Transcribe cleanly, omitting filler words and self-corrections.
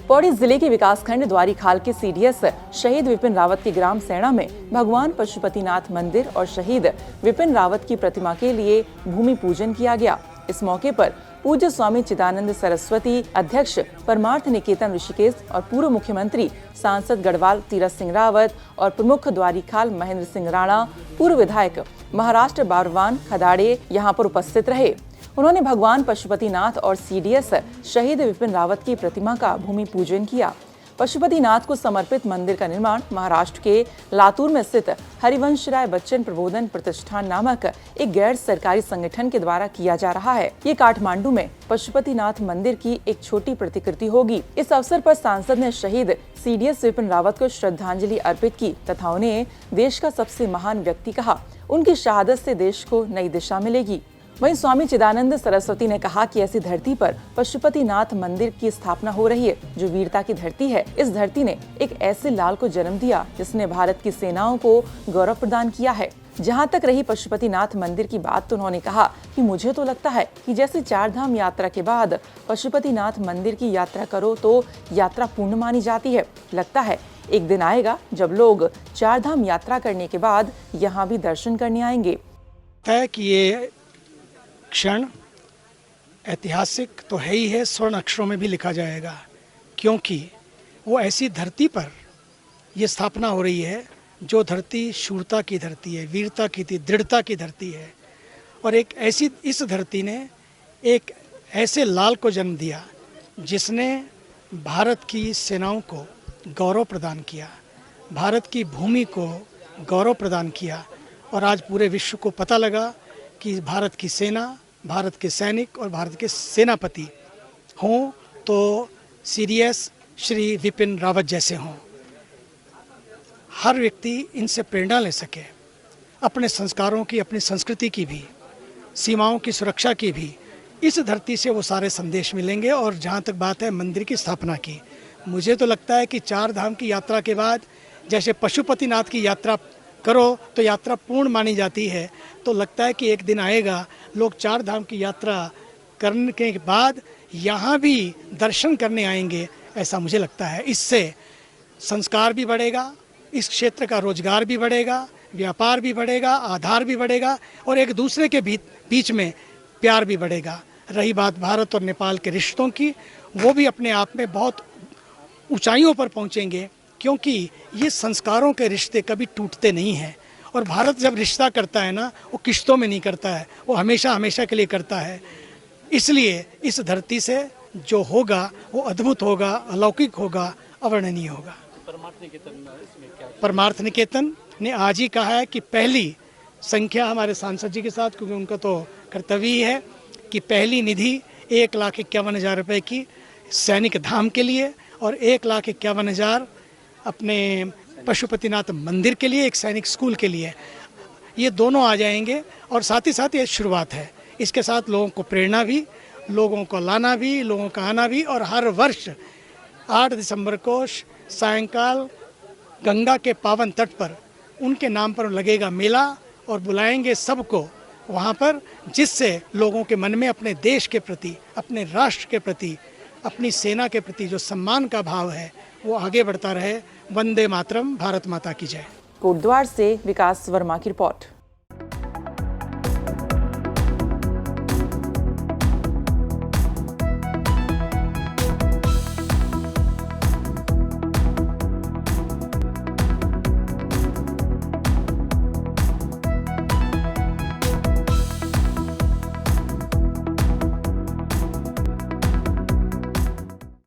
पौड़ी जिले के विकासखंड द्वारीखाल के सीडीएस शहीद विपिन रावत के ग्राम सैणा में भगवान पशुपतिनाथ मंदिर और शहीद विपिन रावत की प्रतिमा के लिए भूमि पूजन किया गया। इस मौके पर पूज्य स्वामी चिदानंद सरस्वती, अध्यक्ष परमार्थ निकेतन ऋषिकेश और पूर्व मुख्यमंत्री सांसद गढ़वाल तीरथ सिंह रावत और प्रमुख द्वारीखाल महेंद्र सिंह राणा, पूर्व विधायक महाराष्ट्र बारवान खदाड़े यहाँ पर उपस्थित रहे। उन्होंने भगवान पशुपतिनाथ और सीडीएस शहीद विपिन रावत की प्रतिमा का भूमि पूजन किया। पशुपतिनाथ को समर्पित मंदिर का निर्माण महाराष्ट्र के लातूर में स्थित हरिवंश राय बच्चन प्रबोधन प्रतिष्ठान नामक एक गैर सरकारी संगठन के द्वारा किया जा रहा है। ये काठमांडू में पशुपतिनाथ मंदिर की एक छोटी प्रतिकृति होगी। इस अवसर पर सांसद ने शहीद सीडीएस विपिन रावत को श्रद्धांजलि अर्पित की तथा उन्हें देश का सबसे महान व्यक्ति कहा। उनकी शहादत से देश को नई दिशा मिलेगी। वहीं स्वामी चिदानंद सरस्वती ने कहा कि ऐसी धरती पर पशुपतिनाथ मंदिर की स्थापना हो रही है जो वीरता की धरती है। इस धरती ने एक ऐसे लाल को जन्म दिया जिसने भारत की सेनाओं को गौरव प्रदान किया है। जहां तक रही पशुपतिनाथ मंदिर की बात, तो उन्होंने कहा कि मुझे तो लगता है कि जैसे 4 धाम यात्रा के बाद पशुपतिनाथ मंदिर की यात्रा करो तो यात्रा पूर्ण मानी जाती है। लगता है एक दिन आएगा जब लोग 4 धाम यात्रा करने के बाद यहाँ भी दर्शन करने आएंगे। ये क्षण ऐतिहासिक तो है ही है, स्वर्ण अक्षरों में भी लिखा जाएगा, क्योंकि वो ऐसी धरती पर ये स्थापना हो रही है जो धरती शूरता की धरती है, वीरता की दृढ़ता की धरती है। और एक ऐसी इस धरती ने एक ऐसे लाल को जन्म दिया जिसने भारत की सेनाओं को गौरव प्रदान किया, भारत की भूमि को गौरव प्रदान किया। और आज पूरे विश्व को पता लगा कि भारत की सेना, भारत के सैनिक और भारत के सेनापति हों तो सीडीएस श्री विपिन रावत जैसे हों। हर व्यक्ति इनसे प्रेरणा ले सके, अपने संस्कारों की, अपनी संस्कृति की भी, सीमाओं की सुरक्षा की भी। इस धरती से वो सारे संदेश मिलेंगे। और जहाँ तक बात है मंदिर की स्थापना की, मुझे तो लगता है कि 4 धाम की यात्रा के बाद जैसे पशुपतिनाथ की यात्रा करो तो यात्रा पूर्ण मानी जाती है, तो लगता है कि एक दिन आएगा लोग 4 धाम की यात्रा करने के बाद यहाँ भी दर्शन करने आएंगे, ऐसा मुझे लगता है। इससे संस्कार भी बढ़ेगा, इस क्षेत्र का रोजगार भी बढ़ेगा, व्यापार भी बढ़ेगा, आधार भी बढ़ेगा और एक दूसरे के बीच में प्यार भी बढ़ेगा। रही बात भारत और नेपाल के रिश्तों की, वो भी अपने आप में बहुत ऊंचाइयों पर पहुँचेंगे, क्योंकि ये संस्कारों के रिश्ते कभी टूटते नहीं हैं। और भारत जब रिश्ता करता है ना, वो किश्तों में नहीं करता है, वो हमेशा हमेशा के लिए करता है। इसलिए इस धरती से जो होगा वो अद्भुत होगा, अलौकिक होगा, अवर्णनीय होगा। परमार्थ निकेतन ने आज ही कहा है कि पहली संख्या हमारे सांसद जी के साथ, क्योंकि उनका तो कर्तव्य ही है कि पहली निधि 1,51,000 रुपये की सैनिक धाम के लिए और 1,51,000 अपने पशुपतिनाथ मंदिर के लिए, एक सैनिक स्कूल के लिए। ये दोनों आ जाएंगे और साथ ही साथ ये शुरुआत है। इसके साथ लोगों को प्रेरणा भी, लोगों को लाना भी, लोगों का आना भी। और हर वर्ष 8 दिसंबर को सायंकाल गंगा के पावन तट पर उनके नाम पर लगेगा मेला और बुलाएंगे सबको वहाँ पर, जिससे लोगों के मन में अपने देश के प्रति, अपने राष्ट्र के प्रति, अपनी सेना के प्रति जो सम्मान का भाव है वो आगे बढ़ता रहे। वंदे मातरम, भारत माता की जय। कोटद्वार से विकास वर्मा की रिपोर्ट।